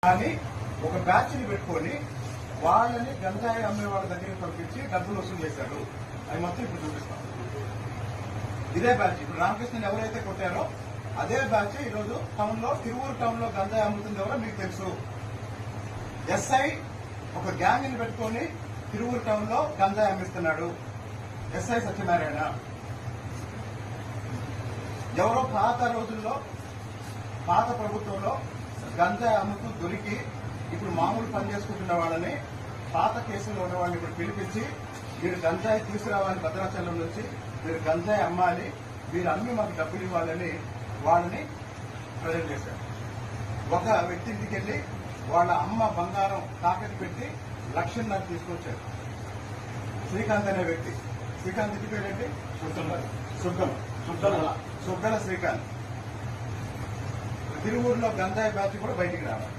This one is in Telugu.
కానీ ఒక బ్యాచ్ ని పెట్టుకొని వాళ్ళని గంజాయి అమ్మే వాళ్ళ దగ్గరికి పంపించి డబ్బులు వసూలు చేశారు. అవి మొత్తం ఇప్పుడు చూపిస్తాం. ఇదే బ్యాచ్ ఇప్పుడు రామకృష్ణని ఎవరైతే కొట్టారో అదే బ్యాచ్ ఈరోజు టౌన్ లో తిరువూరు టౌన్ లో గంజాయి అమ్ముతుంది ఎవరో మీకు తెలుసు. ఎస్ఐ ఒక గ్యాంగ్ ని పెట్టుకొని తిరువూరు టౌన్ లో గంజాయి అమ్మిస్తున్నాడు. ఎస్ఐ సత్యనారాయణ ఎవరో పాత రోజుల్లో పాత ప్రభుత్వంలో గంజాయి అమ్ముతూ దొరికి ఇప్పుడు మామూలు పని చేసుకుంటున్న వాళ్ళని పాత కేసులో ఉన్న వాళ్ళని ఇప్పుడు పిలిపించి మీరు గంజాయి తీసుకురావాలి, భద్రాచలం నుంచి మీరు గంజాయి అమ్మాలి, మీరు అమ్మి మాకు డబ్బులు ఇవ్వాలని వాళ్ళని ప్రజెంట్ చేశారు. ఒక వ్యక్తి ఇంటికి వెళ్లి వాళ్ళ అమ్మ బంగారం తాకట్టు పెట్టి 1,00,000 తీసుకొచ్చారు. శ్రీకాంత్ అనే వ్యక్తి. శ్రీకాంత్ ఇంటి పేరేంటి? సుగ్గల శ్రీకాంత్. తిరువూరులో గంజాయి బ్యాచ్ కూడా బయటికి రావాలి.